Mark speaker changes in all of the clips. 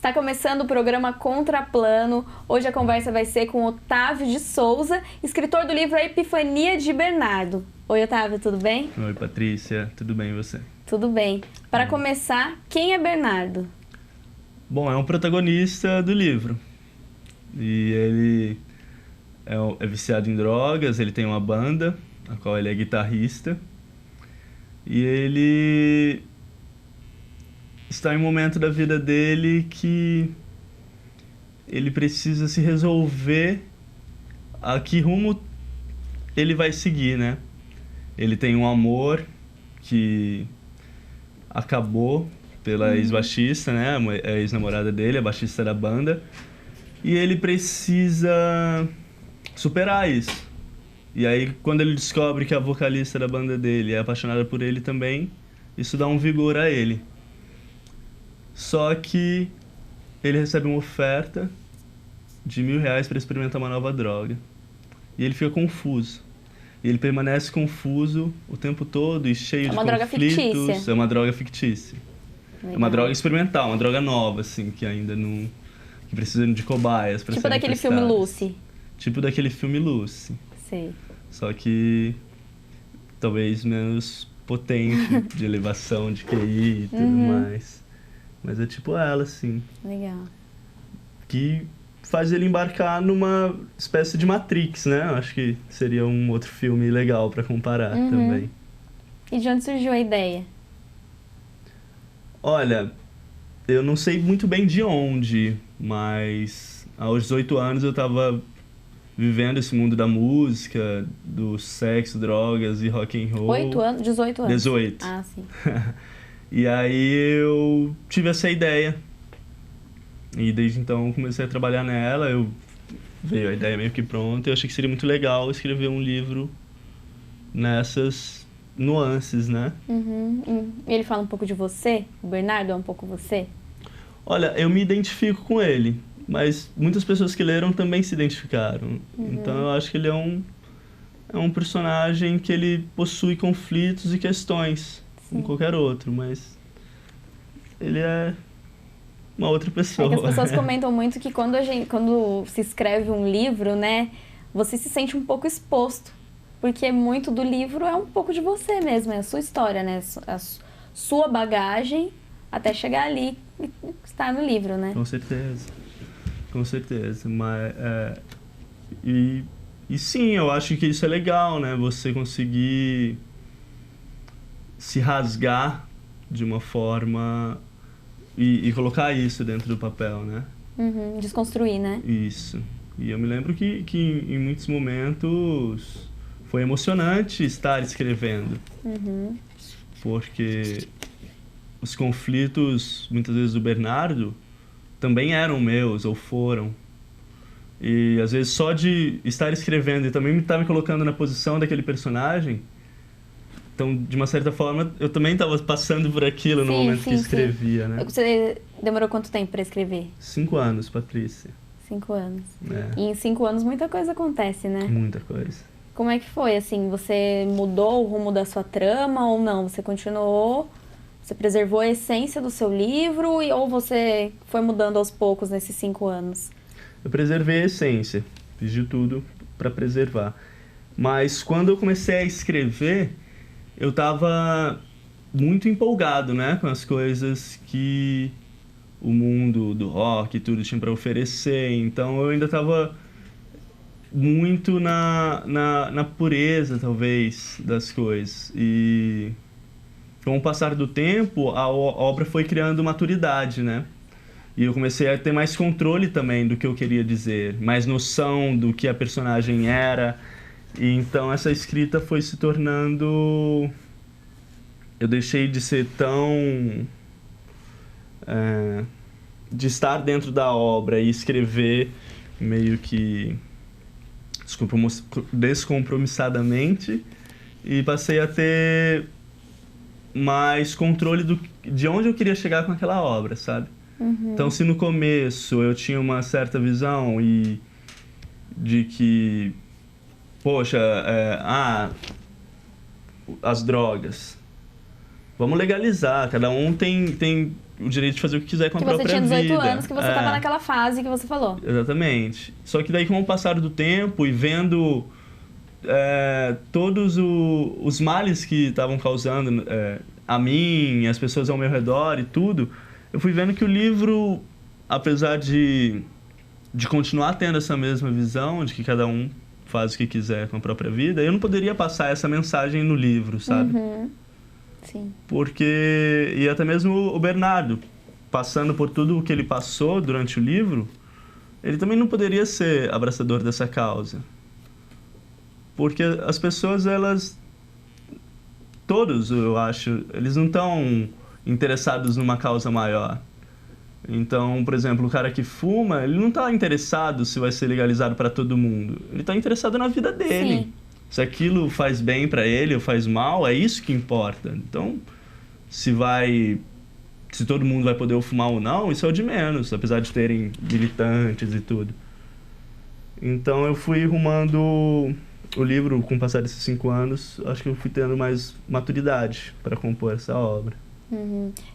Speaker 1: Está começando o programa Contraplano. Hoje a conversa vai ser com Otávio de Souza, escritor do livro A Epifania de Bernardo. Oi, Otávio, tudo bem?
Speaker 2: Oi, Patrícia, tudo bem e você?
Speaker 1: Tudo bem. Para começar, quem é Bernardo?
Speaker 2: Bom, é um protagonista do livro. E ele é viciado em drogas, ele tem uma banda, a qual ele é guitarrista. E ele está em um momento da vida dele que ele precisa se resolver a que rumo ele vai seguir, né? Ele tem um amor que acabou pela ex-baixista, né? A ex-namorada dele, a baixista da banda. E ele precisa superar isso. E aí, quando ele descobre que a vocalista da banda dele é apaixonada por ele também, isso dá um vigor a ele. Só que ele recebe uma oferta de R$1.000 para experimentar uma nova droga. E ele fica confuso. E ele permanece confuso o tempo todo e cheio de conflitos. É uma droga fictícia. É uma droga fictícia. Legal. É uma droga experimental, uma droga nova, assim, que ainda não... que precisa de cobaias para serem
Speaker 1: Tipo daquele
Speaker 2: testadas.
Speaker 1: filme Lucy.
Speaker 2: Tipo daquele filme Lucy.
Speaker 1: Sei.
Speaker 2: Só que talvez menos potente, de elevação de QI e tudo mais. Mas é tipo ela, assim.
Speaker 1: Legal.
Speaker 2: Que faz ele embarcar numa espécie de Matrix, né? Acho que seria um outro filme legal pra comparar também.
Speaker 1: E de onde surgiu a ideia?
Speaker 2: Olha, eu não sei muito bem de onde, mas aos 18 anos eu tava vivendo esse mundo da música, do sexo, drogas e rock and roll.
Speaker 1: 8 anos? 18 anos?
Speaker 2: 18.
Speaker 1: Ah, sim.
Speaker 2: E aí eu tive essa ideia. E desde então comecei a trabalhar nela, veio a ideia meio que pronta, eu achei que seria muito legal escrever um livro nessas nuances, né?
Speaker 1: Ele fala um pouco de você? O Bernardo é um pouco você?
Speaker 2: Olha, eu me identifico com ele, mas muitas pessoas que leram também se identificaram. Então eu acho que ele é um personagem que ele possui conflitos e questões, como qualquer outro, mas ele é uma outra pessoa.
Speaker 1: É que as pessoas comentam muito que quando se escreve um livro, né, você se sente um pouco exposto, porque muito do livro é um pouco de você mesmo, é a sua história, né, a sua bagagem até chegar ali e estar no livro, né?
Speaker 2: Com certeza, mas e sim, eu acho que isso é legal, né, você conseguir se rasgar de uma forma e colocar isso dentro do papel, né?
Speaker 1: Desconstruir, né?
Speaker 2: Isso. E eu me lembro que em muitos momentos foi emocionante estar escrevendo. Porque os conflitos, muitas vezes, do Bernardo também eram meus, ou foram. E, às vezes, só de estar escrevendo e também estar me colocando na posição daquele personagem, então, de uma certa forma, eu também estava passando por aquilo no momento que escrevia, né?
Speaker 1: Você demorou quanto tempo para escrever?
Speaker 2: 5 anos, Patrícia.
Speaker 1: 5 anos.
Speaker 2: É.
Speaker 1: E em 5 anos muita coisa acontece, né?
Speaker 2: Muita coisa.
Speaker 1: Como é que foi, assim? Você mudou o rumo da sua trama ou não? Você continuou, você preservou a essência do seu livro ou você foi mudando aos poucos nesses 5 anos?
Speaker 2: Eu preservei a essência, fiz de tudo para preservar. Mas quando eu comecei a escrever, eu estava muito empolgado, né, com as coisas que o mundo do rock e tudo tinha para oferecer. Então eu ainda estava muito na pureza, talvez, das coisas. E com o passar do tempo, a obra foi criando maturidade, né? E eu comecei a ter mais controle também do que eu queria dizer, mais noção do que a personagem era. E então essa escrita foi se tornando... Eu deixei de ser tão... de estar dentro da obra e escrever meio que descompromissadamente, e passei a ter mais controle de onde eu queria chegar com aquela obra, sabe? Então, se no começo eu tinha uma certa visão de que, poxa, as drogas, vamos legalizar, cada um tem o direito de fazer o que quiser com a
Speaker 1: Que
Speaker 2: própria
Speaker 1: você tinha 18
Speaker 2: vida.
Speaker 1: anos, que você tava naquela fase que você falou.
Speaker 2: Exatamente. Só que daí, com o passar do tempo e vendo todos os males que estavam causando a mim, as pessoas ao meu redor e tudo, eu fui vendo que o livro, apesar de continuar tendo essa mesma visão de que cada um faz o que quiser com a própria vida, eu não poderia passar essa mensagem no livro, sabe?
Speaker 1: Sim.
Speaker 2: Porque, e até mesmo o Bernardo, passando por tudo o que ele passou durante o livro, ele também não poderia ser abraçador dessa causa. Porque as pessoas, todos, eu acho, eles não estão interessados numa causa maior. Então, por exemplo, o cara que fuma, ele não está interessado se vai ser legalizado para todo mundo. Ele está interessado na vida dele.
Speaker 1: Sim.
Speaker 2: Se aquilo faz bem para ele ou faz mal, é isso que importa. Então, se todo mundo vai poder fumar ou não, isso é o de menos, apesar de terem militantes e tudo. Então, eu fui rumando o livro, com o passar desses 5 anos, acho que eu fui tendo mais maturidade para compor essa obra.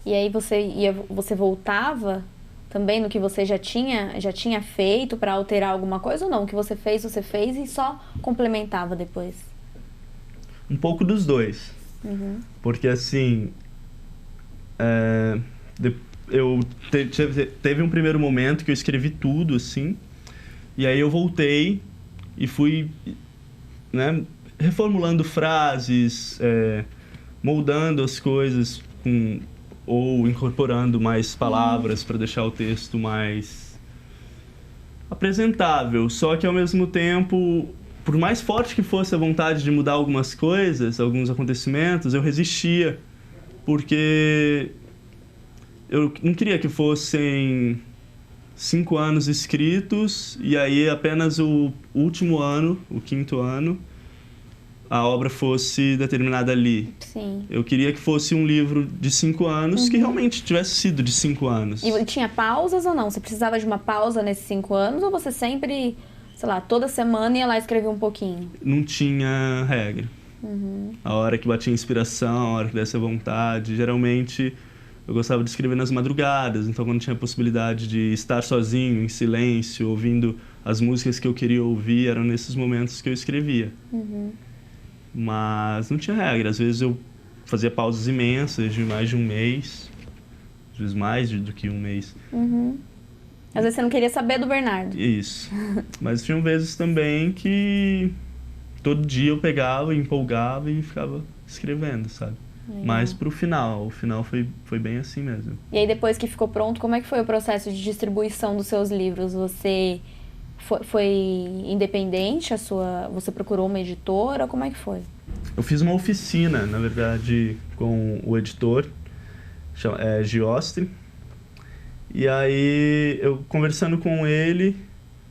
Speaker 1: E aí você voltava também no que você já tinha feito para alterar alguma coisa ou não? O que você fez e só complementava depois?
Speaker 2: Um pouco dos dois. Porque assim, teve um primeiro momento que eu escrevi tudo, assim, e aí eu voltei e fui, né, reformulando frases, moldando as coisas ou incorporando mais palavras para deixar o texto mais apresentável. Só que, ao mesmo tempo, por mais forte que fosse a vontade de mudar algumas coisas, alguns acontecimentos, eu resistia, porque eu não queria que fossem 5 anos escritos e aí apenas o último ano, o 5º ano, a obra fosse determinada ali.
Speaker 1: Sim.
Speaker 2: Eu queria que fosse um livro de 5 anos que realmente tivesse sido de 5 anos.
Speaker 1: E tinha pausas ou não? Você precisava de uma pausa nesses 5 anos ou você sempre, sei lá, toda semana ia lá escrever um pouquinho?
Speaker 2: Não tinha regra. A hora que batia inspiração, a hora que desse a vontade. Geralmente eu gostava de escrever nas madrugadas, então quando tinha a possibilidade de estar sozinho, em silêncio, ouvindo as músicas que eu queria ouvir, eram nesses momentos que eu escrevia. Mas não tinha regra. Às vezes eu fazia pausas imensas de mais de um mês, às vezes mais do que um mês.
Speaker 1: Às vezes você não queria saber do Bernardo.
Speaker 2: Isso. Mas tinham vezes também que todo dia eu pegava, empolgava e ficava escrevendo, sabe? Mas pro final, o final foi bem assim mesmo.
Speaker 1: E aí depois que ficou pronto, como é que foi o processo de distribuição dos seus livros? Você foi independente? Você procurou uma editora? Como é que foi?
Speaker 2: Eu fiz uma oficina, na verdade, com o editor, Giostre. E aí, eu conversando com ele,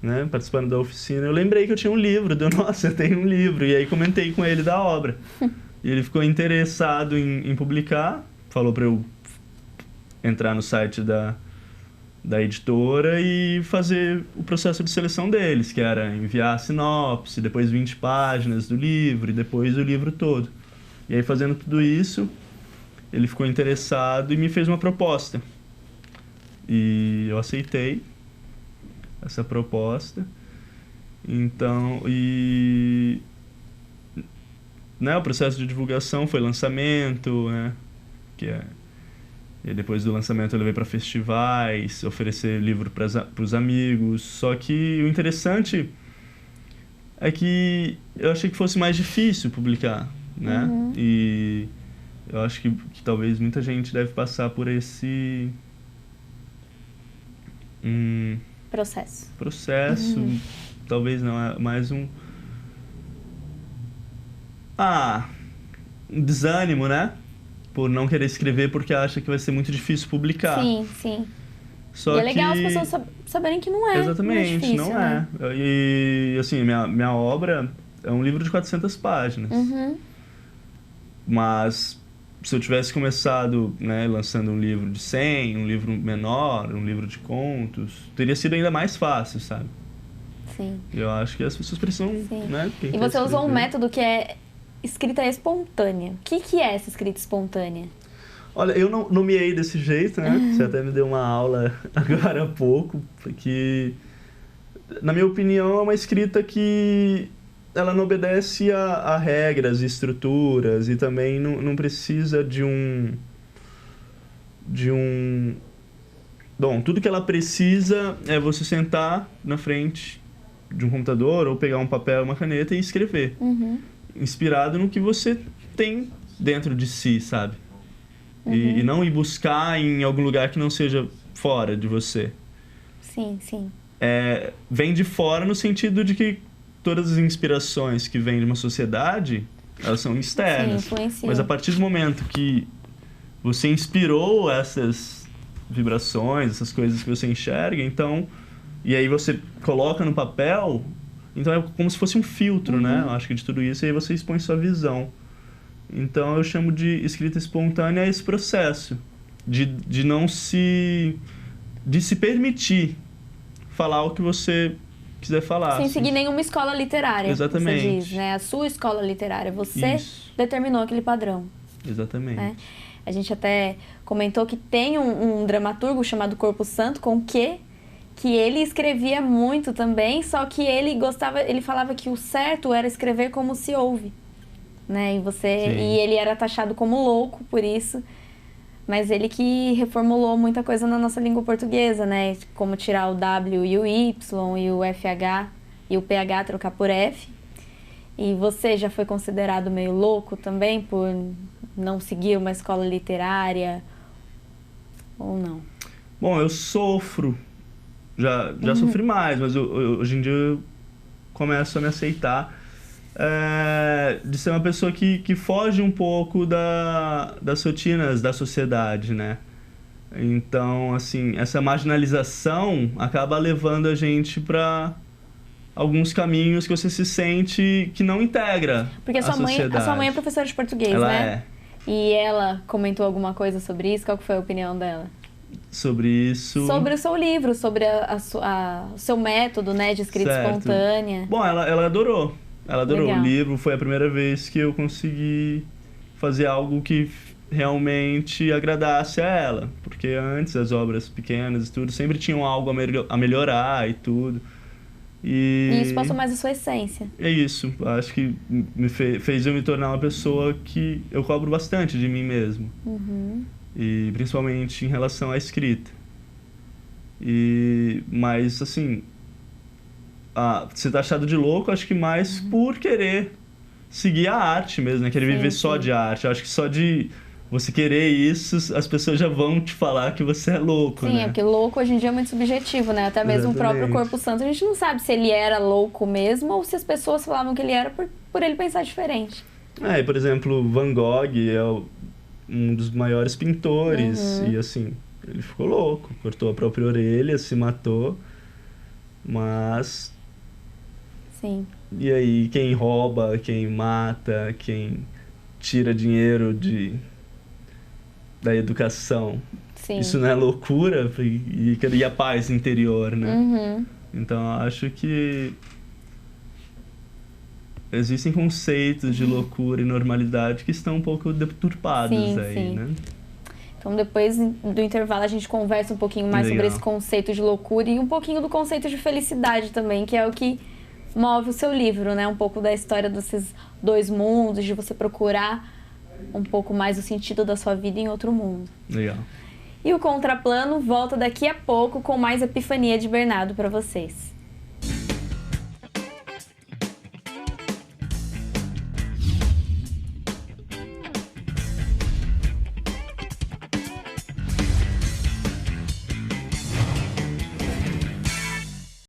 Speaker 2: né, participando da oficina, eu lembrei que eu tinha um livro. Nossa, eu tenho um livro. E aí comentei com ele da obra. E ele ficou interessado em publicar, falou para eu entrar no site da editora e fazer o processo de seleção deles, que era enviar a sinopse, depois 20 páginas do livro e depois o livro todo. E aí, fazendo tudo isso, ele ficou interessado e me fez uma proposta. E eu aceitei essa proposta. Então, né, o processo de divulgação foi lançamento, né, e depois do lançamento eu levei para festivais, oferecer livro para os amigos. Só que o interessante é que eu achei que fosse mais difícil publicar, né? E eu acho que talvez muita gente deve passar por esse processo. Talvez não, é mais um desânimo, né? Por não querer escrever porque acha que vai ser muito difícil publicar.
Speaker 1: Sim, sim.
Speaker 2: Só
Speaker 1: e é legal as pessoas saberem que não é.
Speaker 2: Exatamente,
Speaker 1: difícil,
Speaker 2: não
Speaker 1: né?
Speaker 2: é. E, assim, minha obra é um livro de 400 páginas. Mas se eu tivesse começado, né, lançando um livro de 100, um livro menor, um livro de contos, teria sido ainda mais fácil, sabe?
Speaker 1: Sim.
Speaker 2: Eu acho que as pessoas precisam, né?
Speaker 1: E você usou um método que é escrita espontânea. O que é essa escrita espontânea?
Speaker 2: Olha, eu não nomeei desse jeito, né? Você até me deu uma aula agora há pouco, porque, na minha opinião, é uma escrita que ela não obedece a regras, estruturas, e também não precisa de um... Bom, tudo que ela precisa é você sentar na frente de um computador ou pegar um papel e uma caneta e escrever. Inspirado no que você tem dentro de si, sabe? E não ir buscar em algum lugar que não seja fora de você.
Speaker 1: Sim, sim.
Speaker 2: Vem de fora no sentido de que todas as inspirações que vêm de uma sociedade, elas são externas.
Speaker 1: Sim, influenciam.
Speaker 2: Mas a partir do momento que você inspirou essas vibrações, essas coisas que você enxerga, então... E aí você coloca no papel, então é como se fosse um filtro, né? Eu acho que de tudo isso, e aí você expõe sua visão. Então eu chamo de escrita espontânea esse processo de não se... de se permitir falar o que você quiser falar.
Speaker 1: Sem seguir nenhuma escola literária.
Speaker 2: Exatamente.
Speaker 1: Você diz, né? A sua escola literária. Você determinou aquele padrão.
Speaker 2: Exatamente.
Speaker 1: Né? A gente até comentou que tem um dramaturgo chamado Corpo Santo, com que ele escrevia muito também, só que ele falava que o certo era escrever como se ouve, né? E ele era taxado como louco por isso, mas ele que reformulou muita coisa na nossa língua portuguesa, né? Como tirar o W e o Y e o FH e o PH trocar por F. E você já foi considerado meio louco também por não seguir uma escola literária ou não?
Speaker 2: Bom, eu sofro. Já sofri mais, mas hoje em dia eu começo a me aceitar de ser uma pessoa que foge um pouco das rotinas da sociedade, né? Então, assim, essa marginalização acaba levando a gente para alguns caminhos que você se sente que não integra
Speaker 1: Porque a sua mãe é professora de português,
Speaker 2: ela
Speaker 1: né? E ela comentou alguma coisa sobre isso? Qual que foi a opinião dela?
Speaker 2: Sobre isso...
Speaker 1: Sobre o seu livro, sobre o seu método, né, de escrita espontânea.
Speaker 2: Bom, ela adorou. Ela adorou.
Speaker 1: Legal.
Speaker 2: O livro foi a primeira vez que eu consegui fazer algo que realmente agradasse a ela. Porque antes, as obras pequenas e tudo, sempre tinham algo a melhorar e tudo. E
Speaker 1: isso passou mais a sua essência.
Speaker 2: É isso. Acho que fez eu me tornar uma pessoa que eu cobro bastante de mim mesmo. E principalmente em relação à escrita. Mas, assim, ser taxado de louco, acho que mais por querer seguir a arte mesmo, né? Querer viver só de arte. Eu acho que só de você querer isso, as pessoas já vão te falar que você é louco, né?
Speaker 1: Sim, porque louco hoje em dia é muito subjetivo, né? Até mesmo o próprio Corpo Santo, a gente não sabe se ele era louco mesmo ou se as pessoas falavam que ele era por ele pensar diferente.
Speaker 2: E, por exemplo, Van Gogh é um dos maiores pintores e, assim, ele ficou louco, cortou a própria orelha, se matou, mas...
Speaker 1: Sim.
Speaker 2: E aí, quem rouba, quem mata, quem tira dinheiro da educação,
Speaker 1: Sim.
Speaker 2: Isso não é loucura? E a paz interior, né? Então, acho que existem conceitos de loucura e normalidade que estão um pouco deturpados aí, né?
Speaker 1: Então, depois do intervalo, a gente conversa um pouquinho mais sobre esse conceito de loucura e um pouquinho do conceito de felicidade também, que é o que move o seu livro, né? Um pouco da história desses dois mundos, de você procurar um pouco mais o sentido da sua vida em outro mundo.
Speaker 2: Legal.
Speaker 1: E o Contraplano volta daqui a pouco com mais Epifania de Bernardo para vocês.